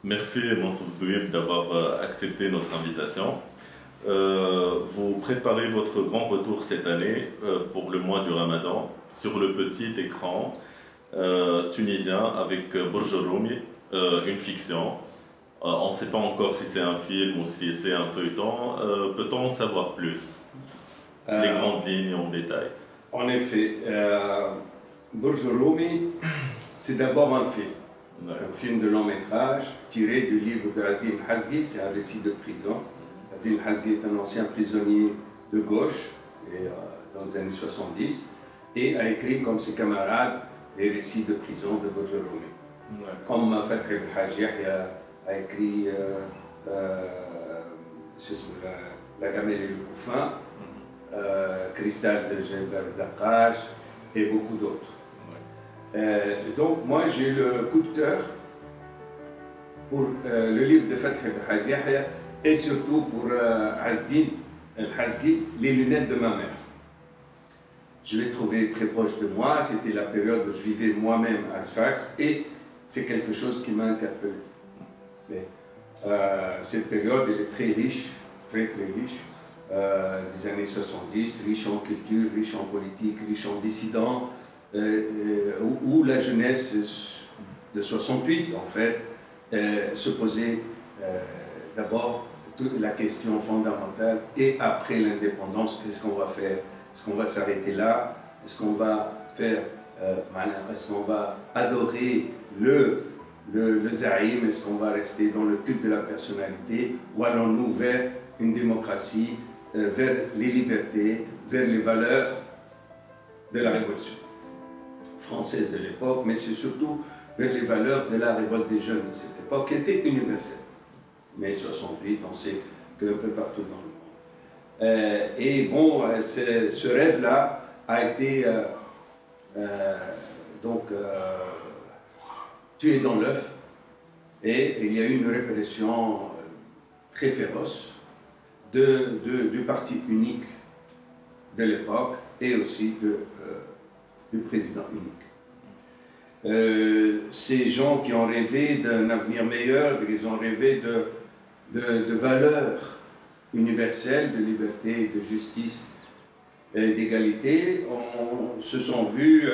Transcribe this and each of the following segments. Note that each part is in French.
Merci Mansour Douib d'avoir accepté notre invitation. Vous préparez votre grand retour cette année pour le mois du Ramadan sur le petit écran tunisien avec Burj Roumi, une fiction. On ne sait pas encore si c'est un film ou si c'est un feuilleton. Peut-on en savoir plus? Les grandes lignes en détail. En effet, Burj Roumi, c'est d'abord un film. Un film de long métrage tiré du livre de Azdin Hazgi, c'est un récit de prison. Azdin Hazgi est un ancien prisonnier de gauche dans les années 70 et a écrit comme ses camarades des récits de prison de Burj Roumi. Ouais. Comme Fathi El Haj Yahya a écrit La Gamelle et le Couffin, Cristal de Jebel Daqash et beaucoup d'autres. Donc moi j'ai le coup de cœur pour le livre de Fathi El Haj Yahya et surtout pour Azdin El Hazgi, Les lunettes de ma mère. Je l'ai trouvé très proche de moi, c'était la période où je vivais moi-même à Sfax et c'est quelque chose qui m'a interpellé. Mais, cette période elle est très riche, très riche, des années 70, riche en culture, riche en politique, riche en dissidents, où la jeunesse de 68 en fait se posait d'abord la question fondamentale et après l'indépendance, qu'est-ce qu'on va faire? Est-ce qu'on va s'arrêter là? Est-ce qu'on va faire est-ce qu'on va adorer le zaïm? Est-ce qu'on va rester dans le culte de la personnalité? Ou allons-nous vers une démocratie, vers les libertés, vers les valeurs de la Révolution française de l'époque, mais c'est surtout vers les valeurs de la révolte des jeunes de cette époque, qui était universelle. Mais 68, on sait qu'un peu partout dans le monde. Et bon, ce rêve-là a été tué dans l'œuf, et il y a eu une répression très féroce du parti unique de l'époque et aussi du président unique. Ces gens qui ont rêvé d'un avenir meilleur, ils ont rêvé de valeurs universelles, de liberté, de justice et d'égalité, se sont vus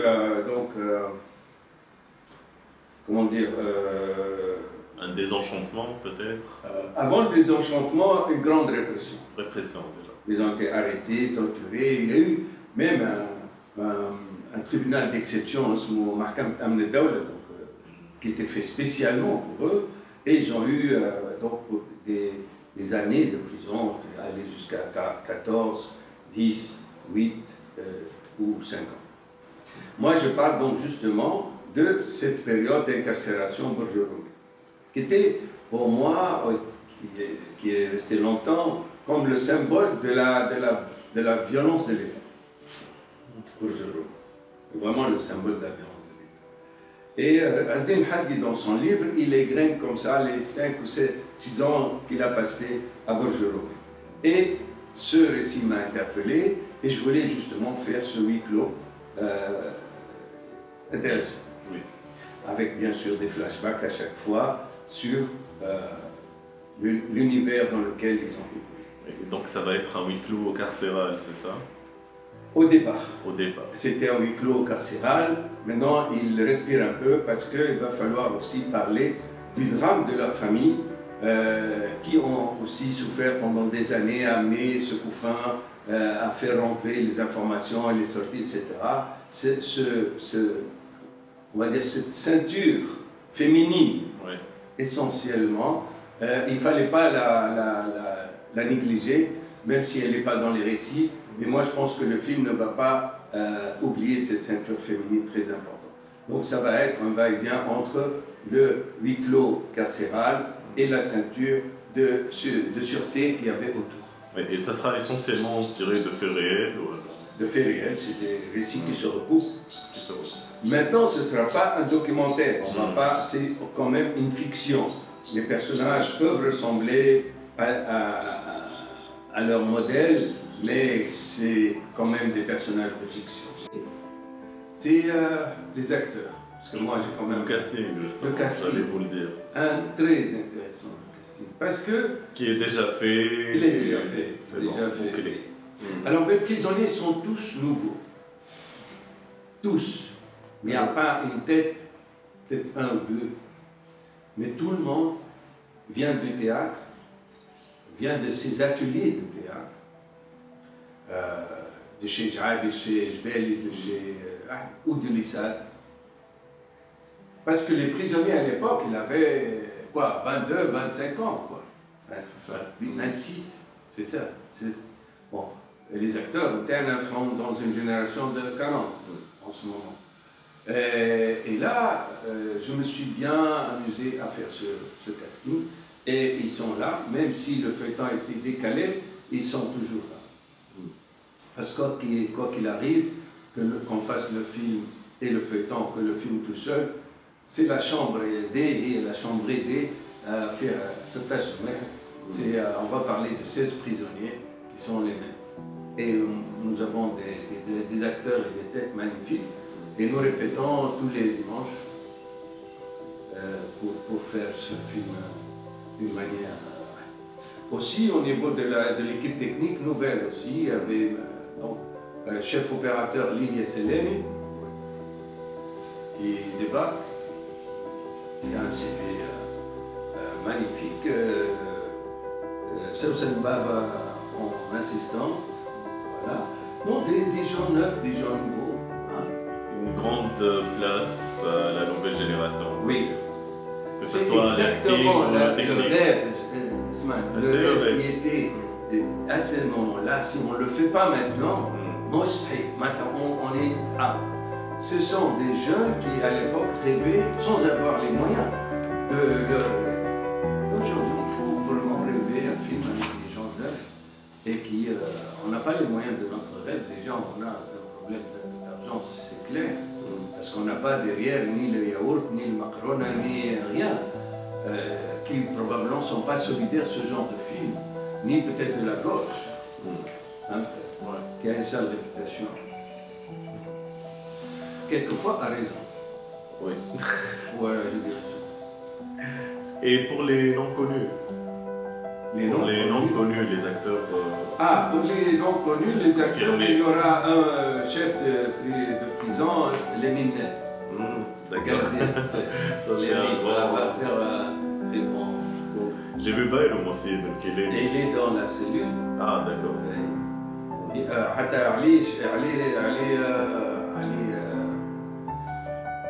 comment dire, un désenchantement peut-être. Avant le désenchantement, une grande répression. Répression déjà. Ils ont été arrêtés, torturés. Il y a eu même un tribunal d'exception, qui était fait spécialement pour eux, et ils ont eu des années de prison, aller jusqu'à 14, 10, 8 ou 5 ans. Moi, je parle donc justement de cette période d'incarcération Burj Roumi, qui était pour moi, qui est resté longtemps, comme le symbole de la violence de l'État. Burj Roumi. Vraiment le symbole de la violence de l'État. Et Azdin Hazgi, dans son livre, il égrène comme ça les 5 ou 6 ans qu'il a passé à Burj Roumi. Et ce récit m'a interpellé, et je voulais justement faire ce huis clos intéressant. Oui. Avec bien sûr des flashbacks à chaque fois sur l'univers dans lequel ils ont vécu. Donc ça va être un huis clos carcéral, c'est ça? Au départ. Au départ. C'était un huis clos carcéral. Maintenant, ils respirent un peu parce qu'il va falloir aussi parler du drame de leur famille qui ont aussi souffert pendant des années à amener ce couffin, à faire rentrer les informations et les sorties, etc. On va dire cette ceinture féminine, oui, essentiellement, il ne fallait pas la négliger, même si elle n'est pas dans les récits. Mais moi, je pense que le film ne va pas oublier cette ceinture féminine très importante. Donc ça va être un va-et-vient entre le huis clos carcéral et la ceinture de sûreté qu'il y avait autour. Et ça sera essentiellement tiré de faits réels De faits réels, c'est des récits qui se recoupent. Maintenant, ce ne sera pas un documentaire, c'est quand même une fiction. Les personnages peuvent ressembler à leur modèle, mais c'est quand même des personnages de fiction. C'est les acteurs, parce que moi j'ai quand même... Le casting, justement, Le casting. j'allais vous le dire. Un très intéressant le casting, parce que... Qui est déjà fait. Il est déjà fait. C'est Déjà bon, fait. bouclé. Alors mes prisonniers sont tous nouveaux. Tous. Il n'y a pas une tête, peut-être un ou deux. Mais tout le monde vient du théâtre, vient de ces ateliers de théâtre. De chez Jaib, de chez Jbel, de chez ou de l'Issad. Parce que les prisonniers à l'époque, ils avaient quoi, 22, 25 ans, quoi. 26, c'est ça. Bon, et les acteurs internes sont dans une génération de 40 en ce moment. Et là, je me suis bien amusé à faire ce casting. Et ils sont là, même si le feuilleton a été décalé, ils sont toujours là. Parce que quoi qu'il arrive, qu'on fasse le film et le feuilleton, que le film tout seul, c'est la chambre D et la chambre D à faire cette tâche. On va parler de 16 prisonniers qui sont les mêmes. Et nous avons des acteurs et des têtes magnifiques. Et nous répétons tous les dimanches pour faire ce film d'une manière... Aussi, au niveau de l'équipe technique, nouvelle aussi, il y avait chef opérateur Lilia Selemi, qui débarque, qui a un CV magnifique. Sousan Baba en assistant. Voilà. Non, des gens neufs, des gens nouveaux. Hein. Une grande place à la nouvelle génération. Oui. Que ce soit exactement le rêve, le rêve qui était à ce moment-là. Si on ne le fait pas maintenant, maintenant on est à... Ce sont des jeunes qui, à l'époque, rêvaient sans avoir les moyens de rêver. Aujourd'hui, il faut vraiment rêver un film avec des gens neufs et qui, on n'a pas les moyens de notre rêve. Déjà, on a un problème d'argent, c'est clair. Parce qu'on n'a pas derrière ni le yaourt, ni le macaroni, ni rien. Qui probablement ne sont pas solidaires ce genre de film, ni peut-être de la gauche, hein, qui a une sale réputation. Quelquefois a raison. Oui. Voilà, je dirais ça. Et pour les non connus? Les non connus, les acteurs... Ah, pour les non connus, les acteurs, il y aura un chef de prison, Lémine. D'accord. Lémine va faire un très bon... J'ai vu Bayram aussi, donc il est... Et il est dans la cellule. Ah, d'accord. حتى علي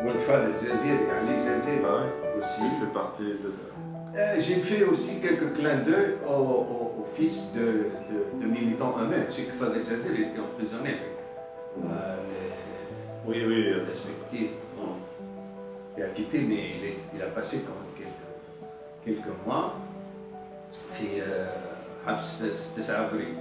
والفال الجزيري علي الجزيري aussi. Il fait partie J'ai fait aussi quelques clins d'œil au fils de militants eux-mêmes. C'est que Fadel Jazir était emprisonné. Oui, oui. Respectif. Il a quitté, mais il a passé quand même quelques mois. في حبس 9 أبريل.